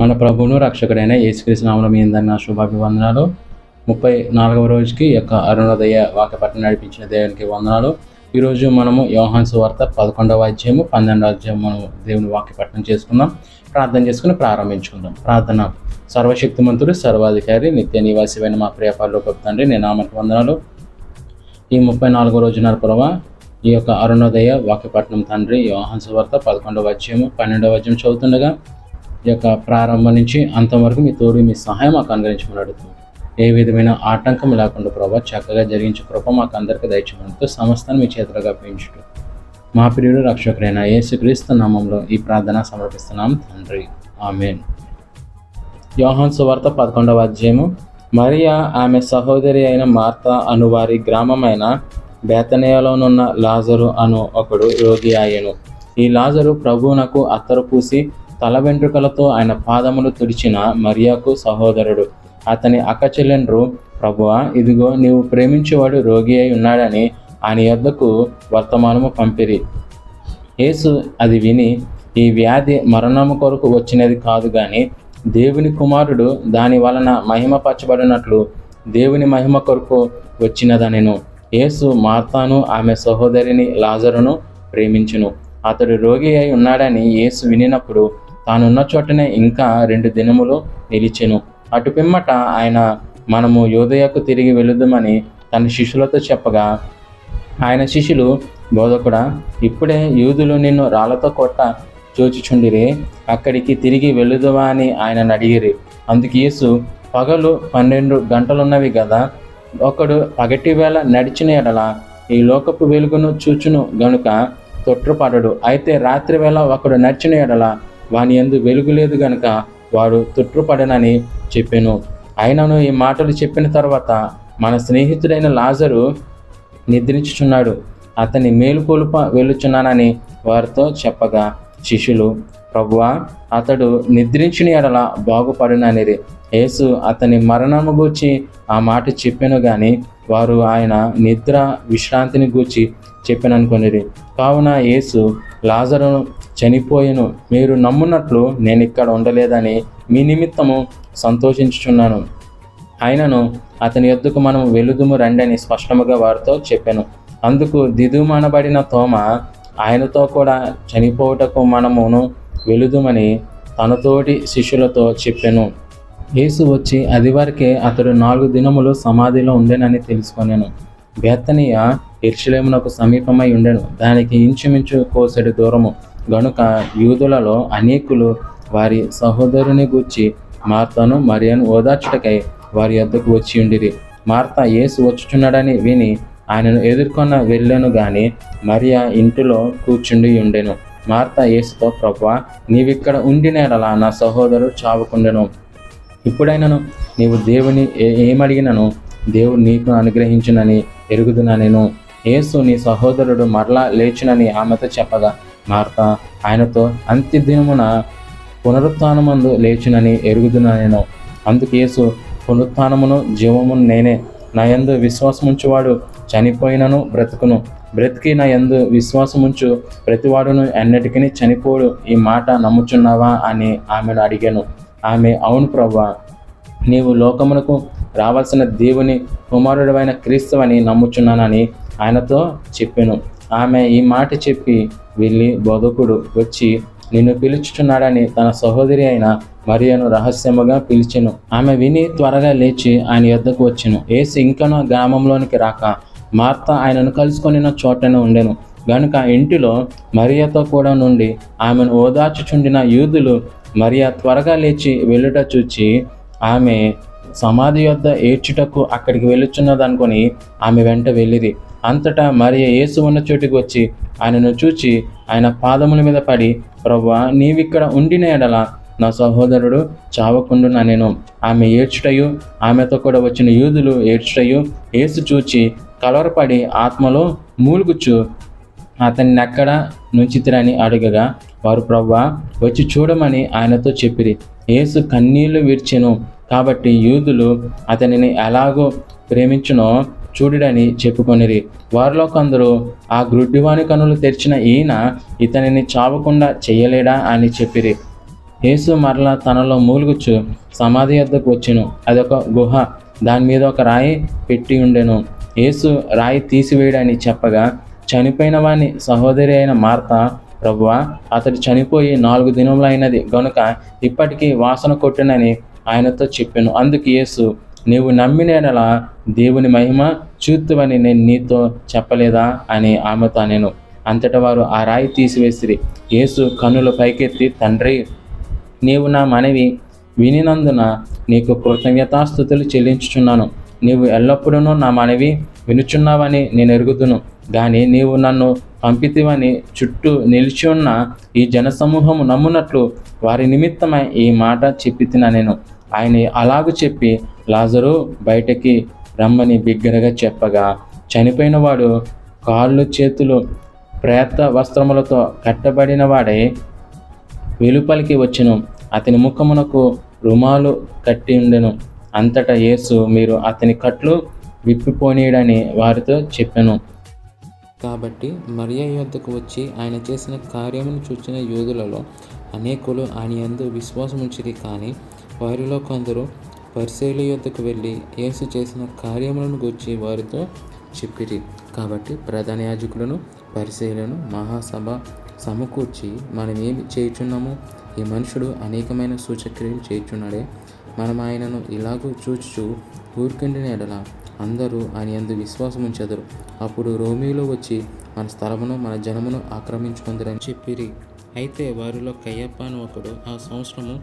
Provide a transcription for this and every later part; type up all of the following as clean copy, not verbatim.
మన ప్రభువును రక్షకుడైన యేసుక్రీస్తు నామములో మీ అందరికీ నా శుభాభివందనాలు. 34వ రోజుకి యొక్క అరుణోదయ వాక్యపఠనం నడిపించిన దేవునికి వందనాలు. ఈరోజు మనము యోహాను సువార్త 11వ అధ్యాయము 12వ అధ్యాయం మనం దేవుని వాక్యపఠనం చేసుకుందాం. ప్రార్థన చేసుకుని ప్రారంభించుకుందాం. ప్రార్థన. సర్వశక్తిమంతుడు, సర్వాధికారి, నిత్య నివాసివైన మా ప్రియ పరలోకపు తండ్రి, నీ నామమునకు వందనాలు. ఈ 34వ రోజున ప్రభా ఈ యొక్క అరుణోదయ వాక్యపఠనం తండ్రి యోహాను సువార్త 11వ అధ్యాయము 12వ అధ్యాయం చదువుతుండగా ఈ యొక్క ప్రారంభం నుంచి అంతవరకు మీ తోడు మీ సహాయం మాకు అనుగ్రహించమని అడుగుతుంది. ఏ విధమైన ఆటంకం లేకుండా ప్రభావ చక్కగా జరిగించే కృప మాకు అందరికీ దయచేయడంతో సమస్తాన్ని మీ చేతులుగా అప్పగించుట మా ప్రియుడు రక్షకుడైన యేసుక్రీస్తు నామంలో ఈ ప్రార్థన సమర్పిస్తున్నాం తండ్రి, ఆమేన్. యోహాను సువార్త 11వ అధ్యాయము. మరియా ఆమె సహోదరి అయిన మార్తా అను వారి గ్రామమైన బేతనియలోనున్న లాజరు అను ఒకడు రోగి ఆయెను. ఈ లాజరు ప్రభువునకు అత్తరు పూసి తల వెంట్రుకలతో ఆయన పాదములు తుడిచిన మరియాకు సహోదరుడు. అతని అక్కచెల్లెండ్రు, ప్రభువా, ఇదిగో నీవు ప్రేమించేవాడు రోగి అయి ఉన్నాడని ఆయన యొద్దకు వర్తమానము పంపిరి. యేసు అది విని, ఈ వ్యాధి మరణము కొరకు వచ్చినది కాదు గాని దేవుని కుమారుడు దాని వలన మహిమపరచబడినట్లు దేవుని మహిమ కొరకు వచ్చినదనెను. యేసు మార్తాను ఆమె సహోదరిని లాజరును ప్రేమించును. అతడు రోగి అయి ఉన్నాడని యేసు వినినప్పుడు తానున్న చోటనే ఇంకా 2 దినములు నిలిచెను. అటు పిమ్మట ఆయన మనము యూదయకు తిరిగి వెళుదామని తన శిష్యులతో చెప్పగా, ఆయన శిష్యులు, బోధకుడా, ఇప్పుడే యూదులు నిన్ను రాళ్లతో కొట్ట చూచుచుండిరే, అక్కడికి తిరిగి వెళుదువా అని ఆయనను అడిగిరి. అందుకు యేసు, పగలు 12 గంటలున్నవి కదా, ఒకడు పగటి వేళ నడిచిన ఎడల ఈ లోకపు వెలుగును చూచును గనుక తొట్రుపడడు. అయితే రాత్రి వేళ ఒకడు నడిచిన ఎడల వాని యందు వెలుగు లేదు గనుక వాడు తొట్రుపడనని చెప్పెను. ఆయనను ఈ మాటలు చెప్పిన తర్వాత మన స్నేహితుడైన లాజరు నిద్రించుచున్నాడు, అతని మేలుకొలుప వెళ్ళుచున్నానని వారితో చెప్పగా, శిష్యులు, ప్రభువా, అతడు నిద్రించిన ఎడల బాగుపడుననిరి. యేసు అతని మరణము గూర్చి ఆ మాట చెప్పెను గాని వారు ఆయన నిద్ర విశ్రాంతిని గూర్చి చెప్పననుకొనిరి. కావున యేసు, లాజరును చనిపోయెను, మీరు నమ్మునట్లు నేను ఇక్కడ ఉండలేదని మీ నిమిత్తము సంతోషించుచున్నాను. ఆయనను అతని యొద్దకు మనం వెలుదుము రండి అని స్పష్టముగా వారితో చెప్పెను. అందుకు దిదుమనబడిన తోమ, ఆయనతో కూడా చనిపోవుటకు మనమును వెలుదుమని తనతోటి శిష్యులతో చెప్పెను. యేసు వచ్చి అదివరకే అతడు 4 దినములు సమాధిలో ఉండెనని తెలుసుకొనెను. బేతనియ యెరూషలేమునకు సమీపమై ఉండెను. దానికి ఇంచుమించు కోసెడు దూరము గనుక యూదులలో అనేకులు వారి సహోదరుని గూర్చి మార్తాను మరియను ఓదార్చుటకై వారి యొద్దకు వచ్చి ఉండిరి. మార్తా యేసు వచ్చుచున్నాడని విని ఆయనను ఎదుర్కొన్న వెళ్ళెను గాని మరియా ఇంటిలో కూర్చుండి ఉండెను. మార్తా యేసుతో, ప్రభువా, నీవిక్కడ ఉండిన ఎడల నా సహోదరుడు చావకుండెను. ఇప్పుడైనను నీవు దేవుని ఏమడిగినను దేవుడు నీకు అనుగ్రహించునని ఎరుగుదుననెను. యేసు, నీ సహోదరుడు మరలా లేచునని ఆమెతో చెప్పగా, మార్తా ఆయనతో, అంత్యదినమున పునరుత్థానమందు లేచునని ఎరుగుదుననెను. అందుకు యేసు, పునరుత్థానమును జీవమును నేనే. నా యందు విశ్వాసముంచువాడు చనిపోయినను బ్రతుకును, బ్రతికి నా యందు విశ్వాసముంచు ప్రతివాడును ఎన్నటికీ చనిపోడు. ఈ మాట నమ్ముచున్నావా అని ఆమెను అడిగాను. ఆమె, అవును ప్రభువా, నీవు లోకమునకు రావాల్సిన దేవుని కుమారుడైన క్రీస్తువని నమ్ముచున్నానని ఆయనతో చెప్పెను. ఆమె ఈ మాట చెప్పి వెళ్ళి, బోధకుడు వచ్చి నిన్ను పిలుచుచున్నాడని తన సహోదరి అయిన మరియను రహస్యముగా పిలిచెను. ఆమె విని త్వరగా లేచి ఆయన యొద్దకు వచ్చెను. యేసు ఇంకనూ గ్రామంలోనికి రాక మార్తా ఆయనను కలుసుకొనిన చోటనే ఉండెను గనుక ఇంటిలో మరియతో కూడా నుండి ఆమెను ఓదార్చుచుండిన యూదులు మరియా త్వరగా లేచి వెళ్ళుట చూచి ఆమె సమాధి యొద్ద ఏడ్చుటకు అక్కడికి వెళ్ళుచున్నదనుకొని ఆమె వెంట వెళ్ళిరి. అంతటా మరియ యేసు ఉన్న చోటికి వచ్చి ఆయనను చూచి ఆయన పాదముల మీద పడి, ప్రభువా, నీవిక్కడ ఉండిన ఎడల నా సహోదరుడు చావకుండుననెను. ఆమె ఏడ్చుటయు ఆమెతో కూడా వచ్చిన యూదులు ఏడ్చుటయు యేసు చూచి కలవరపడి ఆత్మలో మూలుగుచ్చు అతన్ని ఎక్కడ నుంచితిరని అడగగా వారు, ప్రభువా, వచ్చి చూడమని ఆయనతో చెప్పిరి. యేసు కన్నీళ్లు విడిచెను. కాబట్టి యూదులు అతనిని ఎలాగో ప్రేమించునో చూడుడని చెప్పుకొనిరి. వారిలో కొందరు, ఆ గ్రుడ్డివాని కనులు తెరిచిన ఈయన ఇతనిని చావకుండా చేయలేడా అని చెప్పిరి. యేసు మరలా తనలో మూలుగుచ్చు సమాధి యొద్దకు వచ్చెను. అదొక గుహ, దాని మీద ఒక రాయి పెట్టి ఉండెను. యేసు రాయి తీసివేయడని చెప్పగా చనిపోయిన వాని సహోదరి అయిన మార్త, ప్రభువా, అతడు చనిపోయి 4 దినములైనది గనుక ఇప్పటికీ వాసన కొట్టునని ఆయనతో చెప్పెను. అందుకు యేసు, నీవు నమ్మిన యెడల దేవుని మహిమ చూతువని నేను నీతో చెప్పలేదా అని ఆమెతో అనెను. అంతటా వారు ఆ రాయి తీసివేసిరి. యేసు కన్నులు పైకెత్తి, తండ్రి, నీవు నా మనవి వినినందున నీకు కృతజ్ఞతాస్తుతులు చెల్లించుచున్నాను. నీవు ఎల్లప్పుడూ నా మనవి వినుచున్నావని నేను ఎరుగుదును. కానీ నీవు నన్ను పంపితివని చుట్టూ నిలిచి ఉన్న ఈ జనసమూహము నమ్మునట్లు వారి నిమిత్తమై ఈ మాట చెప్పితినా నేను. ఆయన అలాగూ చెప్పి లాజరు బయటకి రమ్మని బిగ్గరగా చెప్పగా చనిపోయిన వాడు కాళ్ళు చేతులు ప్రేత వస్త్రములతో కట్టబడిన వాడై వెలుపలికి వచ్చెను. అతని ముఖమునకు రుమాలు కట్టి ఉండెను. అంతటా యేసు, మీరు అతని కట్లు విప్పిపోనీయడని వారితో చెప్పెను. కాబట్టి మరియ యొద్దకు వచ్చి ఆయన చేసిన కార్యమును చూచిన యూదులలో అనేకులు ఆయన యందు విశ్వాసముంచిరి. కానీ వారిలో కొందరు పరిసయ్యుల యొద్దకు వెళ్ళి యేసు చేసిన కార్యములను గూర్చి వారితో చెప్పిరి. కాబట్టి ప్రధాన యాజకులను పరిసయ్యులను మహాసభ సమకూర్చి, మనమేమి చేయుచున్నాము? ఈ మనుషుడు అనేకమైన సూచక్రియలు చేయుచున్నాడే. మనం ఆయనను ఇలాగూ చూచుచూ ఊరుకుండిన ఎడల అందరూ ఆయన యందు విశ్వాసం ఉంచెదరు. అప్పుడు రోమీయులు వచ్చి మన స్థలమును మన జనమును ఆక్రమించుకుందరని చెప్పిరి. అయితే వారిలో కయ్యప్ప అని ఒకడు ఆ సంవత్సరము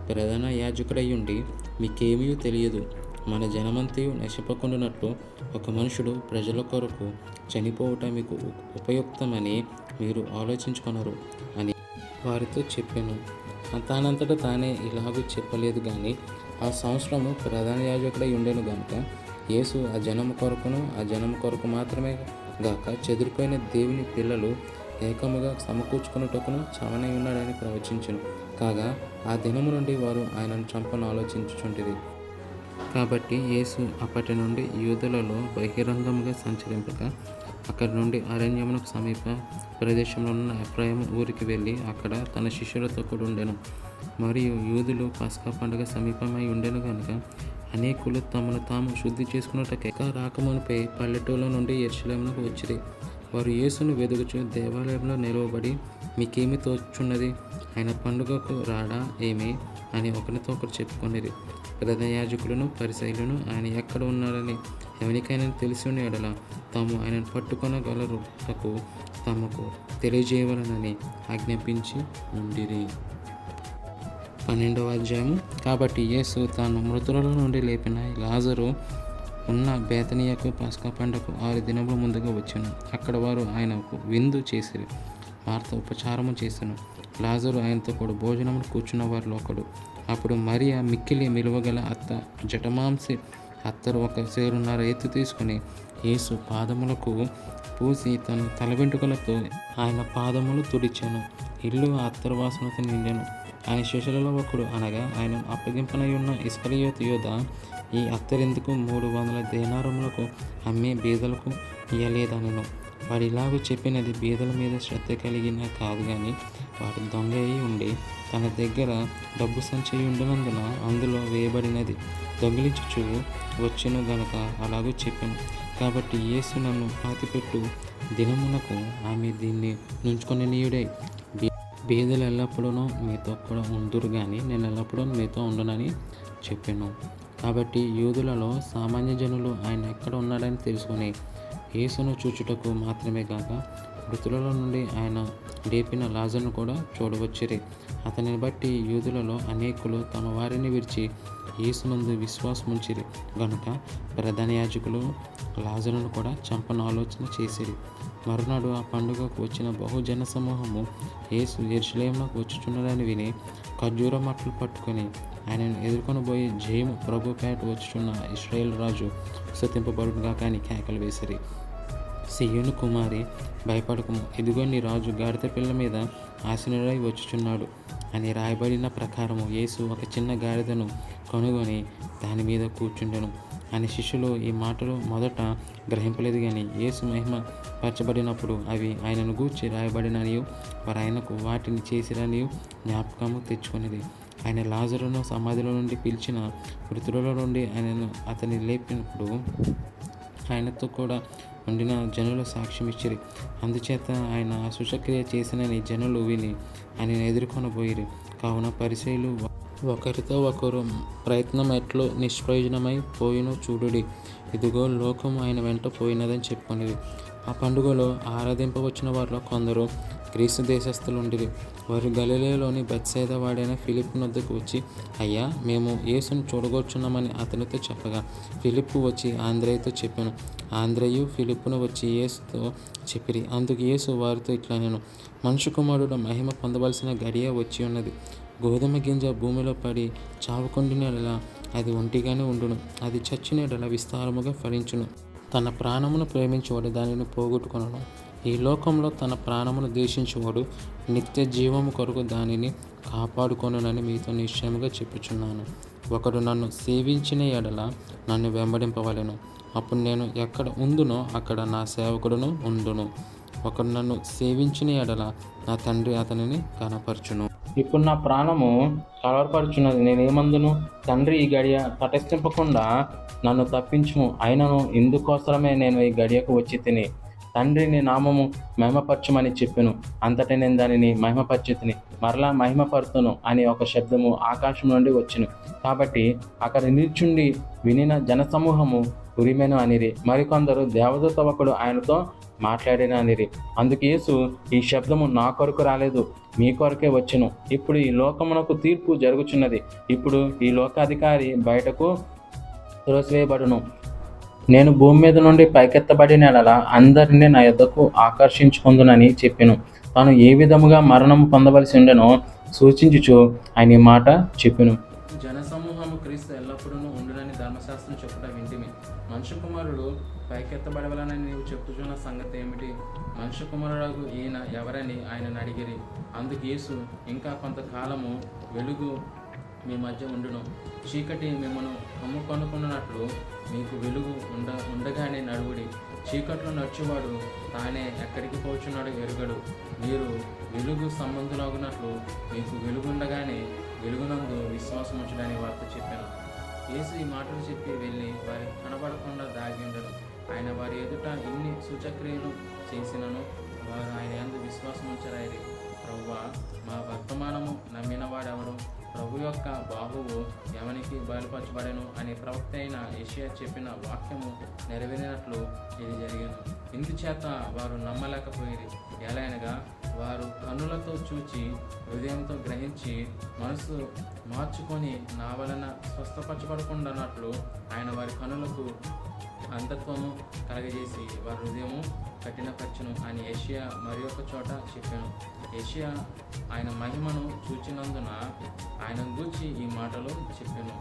ప్రధాన యాజకుడయ్యుండి, మీకేమీ తెలియదు, మన జనమంతయు నశింపకుండునట్లు ఒక మనుషుడు ప్రజల కొరకు చనిపోవటం మీకు ఉపయుక్తమని మీరు ఆలోచించుకొనరు అని వారితో చెప్పాను. తానంతటా తానే ఇలాగూ చెప్పలేదు, కానీ ఆ సంవత్సరము ప్రధాన యాజకుడై ఉండెను గనుక యేసు ఆ జనము కొరకు మాత్రమే గాక చెదిరిపోయిన దేవుని పిల్లలు ఏకముగా సమకూర్చుకున్నటకును చావనై ఉన్నాడని ప్రవచించెను. కాగా ఆ దినము నుండి వారు ఆయనను చంపను ఆలోచించుచుండిరి. కాబట్టి యేసు అప్పటి నుండి యూదులలో బహిరంగముగా సంచరింపక అక్కడి నుండి అరణ్యమునకు సమీప ప్రదేశంలో ఉన్న ఎఫ్రాయిము ఊరికి వెళ్ళి అక్కడ తన శిష్యులతో కూడా ఉండెను. మరియు యూదులు పస్కా పండుగ సమీపమై ఉండెను కనుక అనేకులు తమను తాము శుద్ధి చేసుకున్నట్టుకే రాకమునిపై పల్లెటూళ్ళ నుండి యెరూషలేమునకు వచ్చిరి. వారు యేసును వెదుగుచు దేవాలయంలో నిలవబడి, మీకేమి తోచుచున్నది? ఆయన పండుగకు రాడా ఏమి అని ఒకరితో ఒకరు చెప్పుకొనిరి. ప్రధాన యాజకులను పరిసయ్యులను ఆయన ఎక్కడ ఉన్నారని ఎవరికైనా తెలిసి ఉన్న ఎడల తాము ఆయనను పట్టుకొనగలరుటకు తమకు తెలియజేయవలనని ఆజ్ఞాపించి ఉండిరి. 12వ అధ్యాయము. కాబట్టి యేసు తాను మృతులలో నుండి లేపిన లాజరు ఉన్న బేతనియకు పస్కా పండుగకు 6 దినముల ముందుగా వచ్చాను. అక్కడ వారు ఆయనకు విందు చేసిరి. మార్త ఉపచారము చేసెను. లాజరు ఆయనతో కూడా భోజనమును కూర్చున్న వారిలో ఒకడు. అప్పుడు మరియ మిక్కిలి విలువగల జటమాంసి అత్తరు 1 సేరున్నర ఎత్తు తీసుకుని యేసు పాదములకు పూసి తన తల వెంట్రుకలతో ఆయన పాదములు తుడిచెను. ఇల్లు అత్తరు వాసనతో నిండెను. ఆయన శిష్యులలో ఒకడు, అనగా ఆయన అప్పగింపనై ఉన్న ఇస్కరియోతు యూద, ఈ అత్తరెందుకు 300 దేనారములకు అమ్మి బీదలకు ఇయ్యలేదనెను. వాడు ఇలాగూ చెప్పినది బీదల మీద శ్రద్ధ కలిగిన కాదు, కానీ వాడు దొంగ అయి ఉండి తన దగ్గర డబ్బు సంచి ఉండినందున అందులో వేయబడినది దొంగిలించుచు వచ్చెను గనుక అలాగూ చెప్పాను. కాబట్టి యేసు నన్ను పాతిపెట్టు దినమునకు ఆమె దీన్ని నుంచుకొని నీయుడై, బీదలు ఎల్లప్పుడూ మీతో కూడా ఉందురు, కానీ నేను ఎల్లప్పుడూ మీతో ఉండనని చెప్పాను. కాబట్టి యూదులలో సామాన్య జనులు ఆయన ఎక్కడ ఉన్నాడని తెలుసుకొని యేసును చూచుటకు మాత్రమే కాక మృతులలో నుండి ఆయన లేపిన లాజరును కూడా చూడవచ్చిరి. అతనిని బట్టి యూదులలో అనేకులు తమ వారిని విడిచి యేసునందు విశ్వాసముంచిరి గనుక ప్రధాన యాజకులు లాజరును కూడా చంపను ఆలోచన చేసిరి. మరునాడు ఆ పండుగకు వచ్చిన బహుజన సమూహము యేసు యెరూషలేమునకు వచ్చుచున్నాడని విని ఖర్జూర మట్టలు పట్టుకొని ఆయనను ఎదుర్కొని పోయి, జయము ప్రభు పేట వచ్చుచున్న ఇశ్రాయేలు రాజు స్తుతింపబడునుగా కానీ కేకలు వేసిరి. సీయోను కుమారి, భయపడకము, ఇదిగో నీ రాజు గాడిద పిల్ల మీద ఆసీనుడై వచ్చుచున్నాడు అని రాయబడిన ప్రకారము యేసు ఒక చిన్న గాడిదను కనుగొని దాని మీద కూర్చుండెను. ఆయన శిష్యులు ఈ మాటలు మొదట గ్రహింపలేదు, కానీ యేసు మహిమ పరచబడినప్పుడు అవి ఆయనను గూర్చి రాయబడిననియు వారు ఆయనకు వాటిని చేసిరనియు జ్ఞాపకము తెచ్చుకునేది. ఆయన లాజరును సమాధిలో నుండి పిలిచిన మృతులలో నుండి అతని లేపినప్పుడు ఆయనతో కూడా ఉండిన జనులు సాక్ష్యం ఇచ్చిరి. అందుచేత ఆయన సూచక్రియ చేసినని జనులు విని ఆయనను ఎదుర్కొనబోయిరి. కావున పరిసయ్యులు ఒకరితో ఒకరు ప్రయత్నం ఎట్లు నిష్ప్రయోజనమై పోయినో చూడుడి, ఇదిగో లోకం ఆయన వెంట పోయినదని చెప్పుకునేది. ఆ పండుగలో ఆరాధింపవచ్చిన వారిలో కొందరు గ్రీసు దేశస్థులుండిరి. వారు గలిలయలోని బెత్సైదా వాడైన ఫిలిప్పు వద్దకు వచ్చి, అయ్యా, మేము యేసును చూడగొచ్చున్నామని అతనితో చెప్పగా, ఫిలిప్పు వచ్చి ఆంద్రేయుతో చెప్పాను. ఆంద్రేయు ఫిలిప్పును వచ్చి యేసుతో చెప్పిరి. అందుకు యేసు వారితో ఇట్లా నేను, మనుష్య కుమారుడు మహిమ పొందవలసిన గడియ వచ్చి ఉన్నది. గోధుమ గింజ భూమిలో పడి చావుకొండినలా అది ఒంటిగానే ఉండును, అది చచ్చినడలా విస్తారముగా ఫలించును. తన ప్రాణమును ప్రేమించువాడు దానిని పోగొట్టుకొనును. ఈ లోకంలో తన ప్రాణమును ద్వేషించువాడు నిత్య జీవము కొరకు దానిని కాపాడుకొనునని మీతో నిశ్చయముగా చెప్పుచున్నాను. ఒకడు నన్ను సేవించిన ఎడల నన్ను వెంబడింపవలెను. అప్పుడు నేను ఎక్కడ ఉందునో అక్కడ నా సేవకుడును ఉండును. ఒకడు నన్ను సేవించిన ఎడల నా తండ్రి అతనిని కనపరచును. ఇప్పుడు నా ప్రాణము కలవరపరుచున్నది. నేనేమందును? తండ్రి, ఈ గడియ తటస్థింపకుండా నన్ను తప్పించుము. అయినను ఇందుకోసమే నేను ఈ గడియకు వచ్చి తిని తండ్రిని నామము మహిమపరచుమని చెప్పెను. అంతటా నేను దానిని మహిమపరచితిని, మరలా మహిమపరుతును అని ఒక శబ్దము ఆకాశం నుండి వచ్చెను. కాబట్టి అక్కడ నిల్చుండి వినిన జనసమూహము ఉరిమెను అనిరి. మరికొందరు దేవదూత ఒకడు ఆయనతో మాట్లాడిన అనిరి. అందుకు యేసు, ఈ శబ్దము నా కొరకు రాలేదు, మీ కొరకే వచ్చెను. ఇప్పుడు ఈ లోకమునకు తీర్పు జరుగుచున్నది. ఇప్పుడు ఈ లోకాధికారి బయటకు త్రోసివేయబడును. నేను భూమి మీద నుండి పైకెత్తబడిన ఎడల అందరినీ నా యొద్దకు ఆకర్షించుకుందునని చెప్పెను. తాను ఏ విధముగా మరణము పొందవలసి ఉండెనో సూచించుచు ఆయన ఈ మాట చెప్పెను. జనసమూహము క్రీస్తు ఎల్లప్పుడూ ఉండునని ధర్మశాస్త్రం చెప్పుట వింటిమి. మనుష్య కుమారుడు పైకెత్తబడవలనని నీవు చెప్పుచున్న సంగతి ఏమిటి? మనుష్య కుమారుడు ఈయన ఎవరని ఆయనను అడిగిరి. అందుకు యేసు, ఇంకా కొంతకాలము వెలుగు మీ మధ్య ఉండును. చీకటి మిమ్మను కమ్ముకొనుకున్నట్లు మీకు వెలుగు ఉండగానే నడువుడి. చీకట్లో నడిచేవాడు తానే ఎక్కడికి పోచున్నాడో ఎరుగడు. మీరు వెలుగు సంబంధులగునట్లు మీకు వెలుగుండగానే వెలుగునందు విశ్వాసం ఉంచడని వారితో చెప్పాను. యేసు ఈ మాటలు చెప్పి వెళ్ళి వారి కనబడకుండా దాగి ఉండను. ఆయన వారి ఎదుట ఇన్ని సూచక్రియలు చేసినను వారు ఆయన యందు విశ్వాసం ఉంచరాయిరి. ప్రభువా, మా వర్తమానము నమ్మిన వాడెవరు? ప్రభు యొక్క బాహువు ఎవనికి బయలుపరచబడెను అని ప్రవక్త అయిన యెషయా చెప్పిన వాక్యము నెరవేరినట్లు ఇది జరిగాను. ఇందుచేత వారు నమ్మలేకపోయిరి. ఎలాగనగా వారు కన్నులతో చూచి హృదయంతో గ్రహించి మనసు మార్చుకొని నా వలన స్వస్థపరచబడకుండానట్లు ఆయన వారి కన్నులకు అంధత్వము కలగజేసి వారి హృదయము కఠినపరచును అని యెషయా మరి ఒక చోట చెప్పాను. యెషయా ఆయన మహిమను చూచినందున ఆయనను గూర్చి ఈ మాటలు చెప్పాను.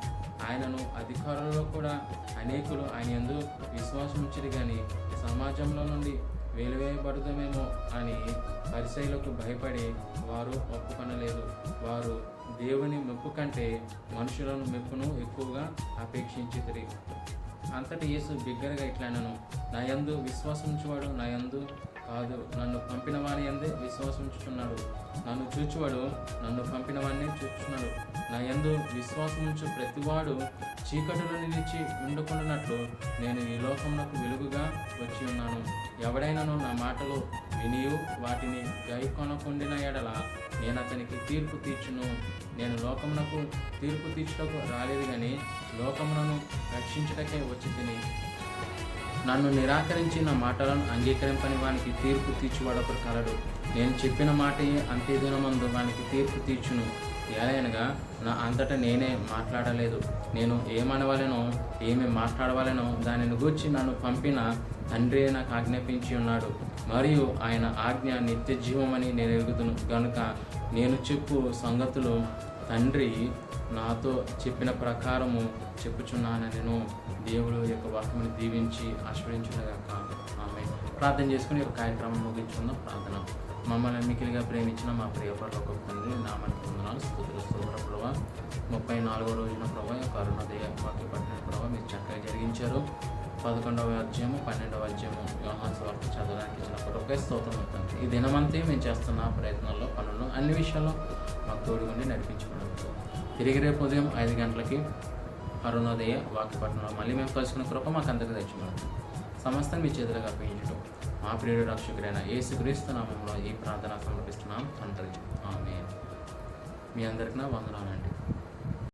ఆయనను అధికారులలో కూడా అనేకులు ఆయన యందు విశ్వాసం ఉంచిరి, కానీ సమాజంలో నుండి వెలివేయబడతామేమో అని పరిసయ్యులకు భయపడి వారు ఒప్పుకొనలేదు. వారు దేవుని మెప్పు కంటే మనుషులను మెప్పును ఎక్కువగా అపేక్షించితిరి. అంతటి యేసు బిగ్గరగా ఇట్లనెను, నా యందు విశ్వాసం ఉంచువాడు నా యందు కాదు, నన్ను పంపిన వాని యందే విశ్వాసం ఉంచుచున్నాడు. నన్ను చూచువాడు నన్ను పంపిన వాడిని చూచుచున్నాడు. నా యందు విశ్వాసం ఉంచు ప్రతివాడు చీకటిలో నిలిచి ఉండకుండానట్లు నేను ఈ లోకమునకు వెలుగుగా వచ్చి ఉన్నాను. ఎవడైనాను నా మాటలు వినియు వాటిని గైకొనకుండిన ఎడల నేను అతనికి తీర్పు తీర్చును. నేను లోకమునకు తీర్పు తీర్చుటకు రాలేదు, కానీ లోకములను రక్షించుటకే వచ్చి తిని. నన్ను నిరాకరించి నా మాటలను అంగీకరింపని వానికి తీర్పు తీర్చువాడొకడు కలడు. నేను చెప్పిన మాటయే అంత్యదినమందు వానికి తీర్పు తీర్చును. ఎలాగనగా నా అంతటా నేనే మాట్లాడలేదు. నేను ఏమనవలెనో ఏమి మాట్లాడవలెనో దానిని గూర్చి నన్ను పంపిన తండ్రి నాకు ఆజ్ఞాపించి ఉన్నాడు. మరియు ఆయన ఆజ్ఞ నిత్య జీవమని నేను ఎరుగుదును గనుక నేను చెప్పు సంగతులు తండ్రి నాతో చెప్పిన ప్రకారము చెప్పుచున్నానని దేవుడు యొక్క వాక్యమును దీవించి ఆశీర్వదించుగాక. ఆమేన్. ప్రార్థన చేసుకుని ఒక కార్యక్రమం ముగించుకుందాం. ప్రార్థన. మమ్మల్ని మిక్కిలిగా ప్రేమించిన మా ప్రియ పరలోక తండ్రి నామానికి వందనాలు. స్తుతులు స్తోత్ర ప్రభా. 34వ రోజున ప్రభా యొక్క అరుణోదయ వాక్య పట్టిన ప్రభా మీరు చక్కగా జరిగించారు. 11వ అధ్యాయము 12వ అధ్యాయము యోహాను సువార్త చదవడానికి ఇచ్చిన కృపకే స్తోత్రం తండ్రి. ఈ దినమంతా మేము చేస్తున్న ప్రయత్నాల్లో పనుల్లో అన్ని విషయాల్లో మాకు తోడుగుండి నడిపించుకున్నాం. తిరిగి రేపు ఉదయం 5 గంటలకి అరుణోదయ వాక్యపట్నంలో మళ్ళీ మేము కలుసుకున్న కృప మాకు అందరికీ తెచ్చుకున్నాం. సమస్తం మీ చేతులకు అప్పగించడం మా ప్రియుడు రక్షకుడైన యేసుక్రీస్తు నామములో ఈ ప్రార్థన సమర్పిస్తున్నాం తండ్రి. ఆమేన్. మీ అందరికీ నా వందనాలండి.